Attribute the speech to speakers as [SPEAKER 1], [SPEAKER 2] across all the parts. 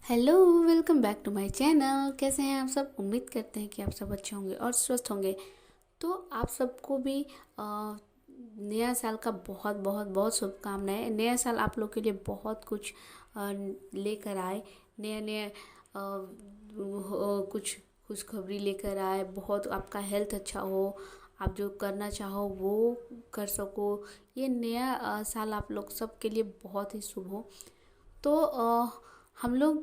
[SPEAKER 1] Hello, welcome back to my channel. कैसे हैं आप सब? उम्मीद करते हैं कि आप सब अच्छे होंगे और स्वस्थ होंगे। तो आप सबको भी नया साल का बहुत बहुत बहुत शुभकामनाएं। नया साल आप लोग के लिए बहुत कुछ लेकर आए। नया नया कुछ खुशखबरी लेकर आए। बहुत आपका हेल्थ अच्छा हो, आप जो करना चाहो वो कर सको। ये नया साल आप लोग सब के लिए बहुत ही शुभ हो। तो हम लोग,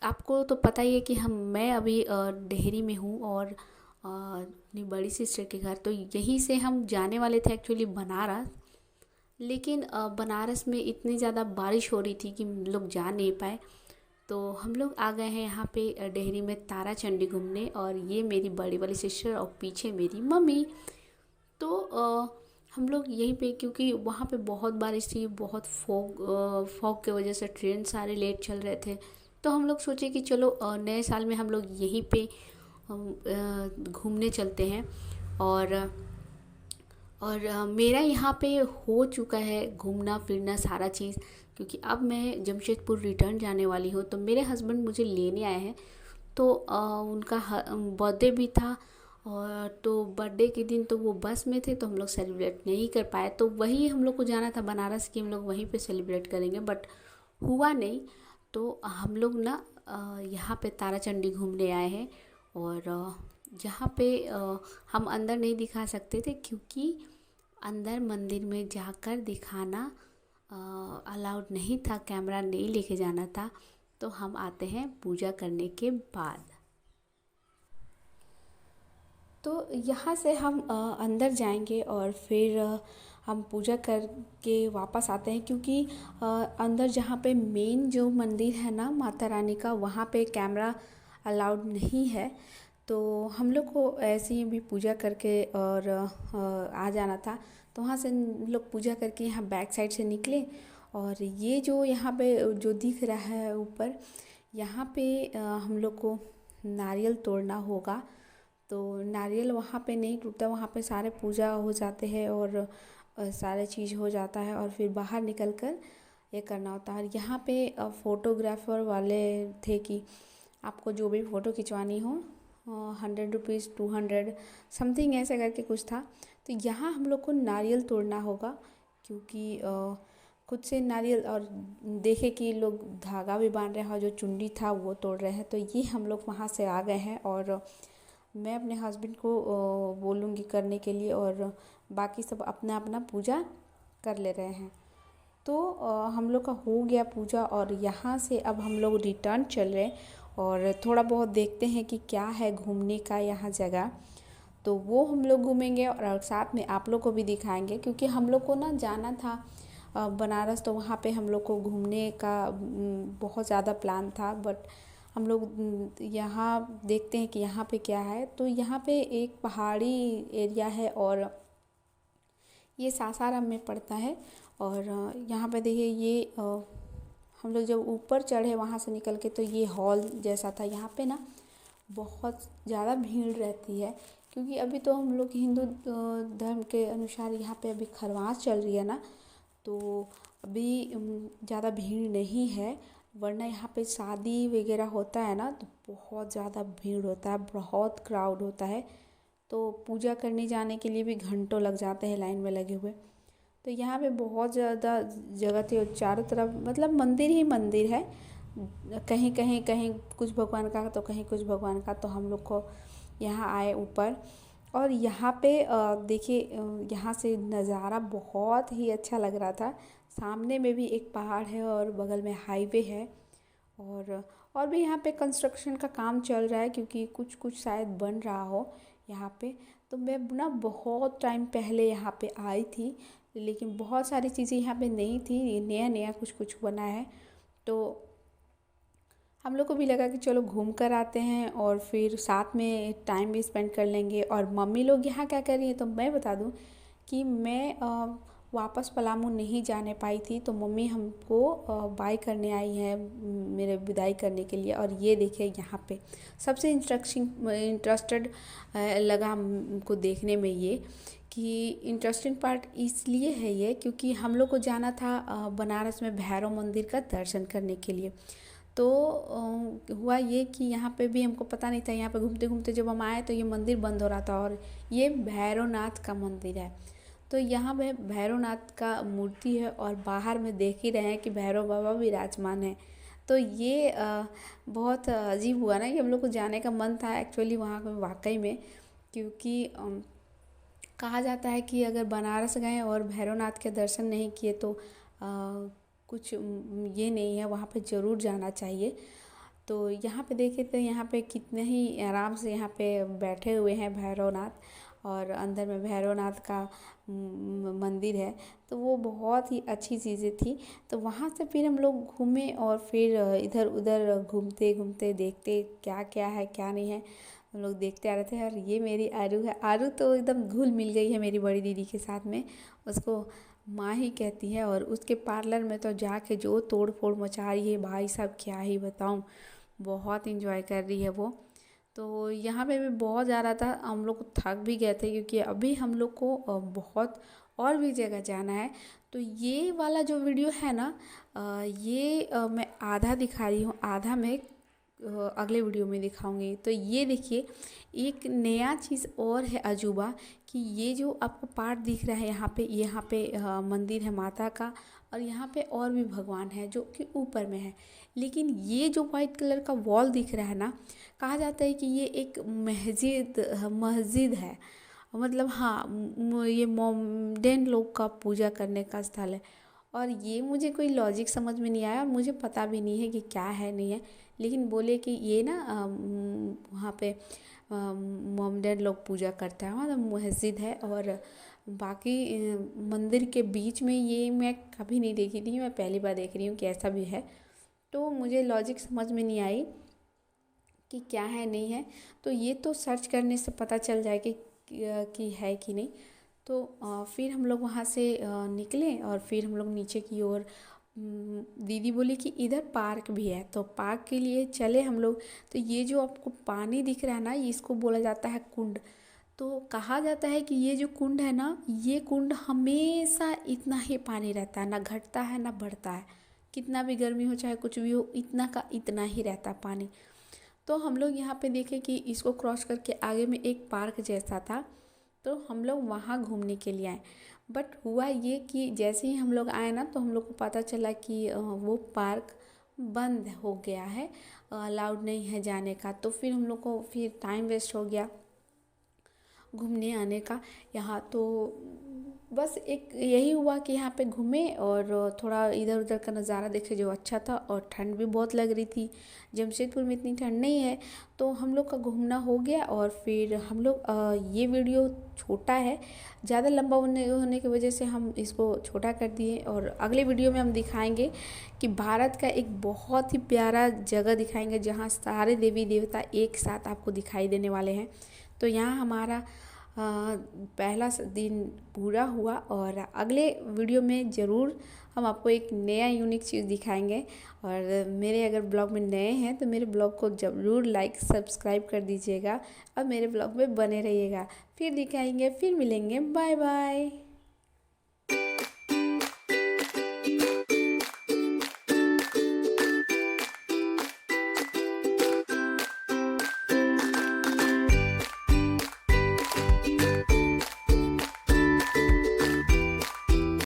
[SPEAKER 1] आपको तो पता ही है कि मैं अभी डेहरी में हूँ और अपनी बड़ी सिस्टर के घर। तो यहीं से हम जाने वाले थे एक्चुअली बनारस। लेकिन बनारस में इतनी ज़्यादा बारिश हो रही थी कि हम लोग जा नहीं पाए। तो हम लोग आ गए हैं यहाँ पे डेहरी में तारा चंडी घूमने। और ये मेरी बड़ी वाली सिस्टर और पीछे मेरी मम्मी। तो हम लोग यहीं पे, क्योंकि वहाँ पे बहुत बारिश थी, बहुत फॉग के वजह से ट्रेन सारे लेट चल रहे थे। तो हम लोग सोचे कि चलो नए साल में हम लोग यहीं पे घूमने चलते हैं। और मेरा यहाँ पे हो चुका है घूमना फिरना सारा चीज़, क्योंकि अब मैं जमशेदपुर रिटर्न जाने वाली हूँ। तो मेरे हस्बैंड मुझे लेने आए हैं। तो उनका बर्थडे भी था। और तो बर्थडे के दिन तो वो बस में थे, तो हम लोग सेलिब्रेट नहीं कर पाए। तो वही हम लोग को जाना था बनारस कि हम लोग वहीं पे सेलिब्रेट करेंगे, बट हुआ नहीं। तो हम लोग ना यहाँ पे तारा चंडी घूमने आए हैं। और जहाँ पे हम अंदर नहीं दिखा सकते थे, क्योंकि अंदर मंदिर में जाकर दिखाना अलाउड नहीं था, कैमरा नहीं लेके जाना था। तो हम आते हैं पूजा करने के बाद। तो यहाँ से हम अंदर जाएंगे और फिर हम पूजा करके वापस आते हैं, क्योंकि अंदर जहाँ पे मेन जो मंदिर है ना माता रानी का, वहाँ पे कैमरा अलाउड नहीं है। तो हम लोग को ऐसे ही भी पूजा करके और आ जाना था। तो वहाँ से हम लोग पूजा करके यहाँ बैक साइड से निकले। और ये जो यहाँ पे जो दिख रहा है ऊपर, यहाँ पे हम लोग को नारियल तोड़ना होगा। तो नारियल वहाँ पे नहीं टूटता, वहाँ पे सारे पूजा हो जाते हैं और सारे चीज़ हो जाता है। और फिर बाहर निकल कर ये करना होता है। यहाँ पे फ़ोटोग्राफ़र वाले थे कि आपको जो भी फ़ोटो खिंचवानी हो 100 रुपीज़ 200 समथिंग ऐसे करके कुछ था। तो यहाँ हम लोग को नारियल तोड़ना होगा, क्योंकि खुद से नारियल, और देखे कि लोग धागा भी बांध रहे हैं और जो चुंडी था वो तोड़ रहे हैं। तो ये हम लोग वहाँ से आ गए हैं। और मैं अपने हस्बैंड को बोलूँगी करने के लिए, और बाकी सब अपना अपना पूजा कर ले रहे हैं। तो हम लोग का हो गया पूजा, और यहाँ से अब हम लोग रिटर्न चल रहे हैं। और थोड़ा बहुत देखते हैं कि क्या है घूमने का यहाँ जगह। तो वो हम लोग घूमेंगे और साथ में आप लोग को भी दिखाएंगे, क्योंकि हम लोग को ना जाना था बनारस। तो वहाँ पे हम लोग को घूमने का बहुत ज़्यादा प्लान था, बट हम लोग यहाँ देखते हैं कि यहाँ पे क्या है। तो यहाँ पे एक पहाड़ी एरिया है, और ये सासाराम में पड़ता है। और यहाँ पे देखिए ये हम लोग जब ऊपर चढ़े वहाँ से निकल के, तो ये हॉल जैसा था। यहाँ पे ना बहुत ज़्यादा भीड़ रहती है, क्योंकि अभी तो हम लोग हिंदू धर्म के अनुसार यहाँ पे अभी खरवास चल रही है ना। तो अभी ज़्यादा भीड़ नहीं है, वरना यहाँ पे शादी वगैरह होता है ना तो बहुत ज़्यादा भीड़ होता है, बहुत क्राउड होता है। तो पूजा करने जाने के लिए भी घंटों लग जाते हैं लाइन में लगे हुए। तो यहाँ पे बहुत ज़्यादा जगह थी, और चारों तरफ मतलब मंदिर ही मंदिर है। कहीं कहीं कहीं कुछ भगवान का तो कहीं कुछ भगवान का। तो हम लोग को यहाँ आए ऊपर। और यहाँ पे देखिए यहाँ से नज़ारा बहुत ही अच्छा लग रहा था। सामने में भी एक पहाड़ है और बगल में हाईवे है। और भी यहाँ पे कंस्ट्रक्शन का काम चल रहा है, क्योंकि कुछ कुछ शायद बन रहा हो यहाँ पे। तो मैं ना बहुत टाइम पहले यहाँ पे आई थी, लेकिन बहुत सारी चीज़ें यहाँ पे नहीं थी, नया नया कुछ कुछ बना है। तो हम लोग को भी लगा कि चलो घूम कर आते हैं और फिर साथ में टाइम भी स्पेंड कर लेंगे। और मम्मी लोग यहाँ क्या कर रही हैं, तो मैं बता दूँ कि मैं वापस पलामू नहीं जाने पाई थी। तो मम्मी हमको बाय करने आई है, मेरे विदाई करने के लिए। और ये देखिए यहाँ पे सबसे इंटरेस्टेड लगा हमको देखने में ये, कि इंटरेस्टिंग पार्ट इसलिए है ये, क्योंकि हम लोग को जाना था बनारस में भैरव मंदिर का दर्शन करने के लिए। तो हुआ ये कि यहाँ पे भी हमको पता नहीं था, यहाँ पे घूमते घूमते जब हम आए तो ये मंदिर बंद हो रहा था और ये भैरवनाथ का मंदिर है। तो यहाँ पे भैरवनाथ का मूर्ति है और बाहर में देख ही रहे हैं कि भैरव बाबा विराजमान है। तो ये बहुत अजीब हुआ ना कि हम लोग को जाने का मन था एक्चुअली वहाँ पे वाकई में, क्योंकि कहा जाता है कि अगर बनारस गए और भैरवनाथ के दर्शन नहीं किए तो कुछ ये नहीं है, वहाँ पे ज़रूर जाना चाहिए। तो यहाँ पे देखे तो यहाँ पे कितने ही आराम से यहाँ पे बैठे हुए हैं भैरवनाथ, और अंदर में भैरवनाथ का मंदिर है। तो वो बहुत ही अच्छी चीज़ें थी। तो वहाँ से फिर हम लोग घूमे और फिर इधर उधर घूमते घूमते देखते क्या क्या है क्या नहीं है, हम लोग देखते आ रहे थे। और ये मेरी आरू है, आरू तो एकदम घुल मिल गई है मेरी बड़ी दीदी के साथ में, उसको माँ ही कहती है। और उसके पार्लर में तो जाके जो तोड़ फोड़ मचा रही है भाई साहब, क्या ही बताऊँ, बहुत इंजॉय कर रही है वो। तो यहाँ पे भी बहुत ज़्यादा था, हम लोग थक भी गए थे क्योंकि अभी हम लोग को बहुत और भी जगह जाना है। तो ये वाला जो वीडियो है ना, ये मैं आधा दिखा रही हूँ, आधा मैं अगले वीडियो में दिखाऊंगी। तो ये देखिए एक नया चीज़ और है अजूबा, कि ये जो आपको पार्ट दिख रहा है यहाँ पे मंदिर है माता का, और यहाँ पे और भी भगवान है जो कि ऊपर में है। लेकिन ये जो वाइट कलर का वॉल दिख रहा है ना, कहा जाता है कि ये एक मस्जिद है, मतलब हाँ ये मोमडन लोग का पूजा करने का स्थल है। और ये मुझे कोई लॉजिक समझ में नहीं आया और मुझे पता भी नहीं है कि क्या है नहीं है, लेकिन बोले कि ये ना वहाँ पे मोमडन लोग पूजा करते हैं, मतलब मस्जिद है। और बाकी मंदिर के बीच में ये मैं कभी नहीं देखी थी, मैं पहली बार देख रही हूँ कि ऐसा भी है। तो मुझे लॉजिक समझ में नहीं आई कि क्या है नहीं है। तो ये तो सर्च करने से पता चल जाए कि है कि नहीं। तो फिर हम लोग वहाँ से निकले और फिर हम लोग नीचे की ओर, दीदी बोली कि इधर पार्क भी है, तो पार्क के लिए चले हम लोग। तो ये जो आपको पानी दिख रहा है ना, इसको बोला जाता है कुंड। तो कहा जाता है कि ये जो कुंड है ना, ये कुंड हमेशा इतना ही पानी रहता है, ना घटता है ना बढ़ता है, कितना भी गर्मी हो चाहे कुछ भी हो, इतना का इतना ही रहता है पानी। तो हम लोग यहाँ पे देखे कि इसको क्रॉस करके आगे में एक पार्क जैसा था, तो हम लोग वहाँ घूमने के लिए आए। बट हुआ ये कि जैसे ही हम लोग आए ना, तो हम लोग को पता चला कि वो पार्क बंद हो गया है, अलाउड नहीं है जाने का। तो फिर हम लोग को फिर टाइम वेस्ट हो गया घूमने आने का यहाँ। तो बस एक यही हुआ कि यहाँ पे घूमे और थोड़ा इधर उधर का नज़ारा देखे जो अच्छा था, और ठंड भी बहुत लग रही थी, जमशेदपुर में इतनी ठंड नहीं है। तो हम लोग का घूमना हो गया और फिर हम लोग ये वीडियो छोटा है, ज़्यादा लंबा होने की वजह से हम इसको छोटा कर दिए। और अगले वीडियो में हम दिखाएंगे कि भारत का एक बहुत ही प्यारा जगह दिखाएंगे जहाँ सारे देवी देवता एक साथ आपको दिखाई देने वाले हैं। तो यहाँ हमारा पहला दिन पूरा हुआ, और अगले वीडियो में ज़रूर हम आपको एक नया यूनिक चीज़ दिखाएंगे। और मेरे अगर ब्लॉग में नए हैं तो मेरे ब्लॉग को ज़रूर लाइक सब्सक्राइब कर दीजिएगा और मेरे ब्लॉग में बने रहिएगा। फिर दिखाएंगे, फिर मिलेंगे, बाय बाय।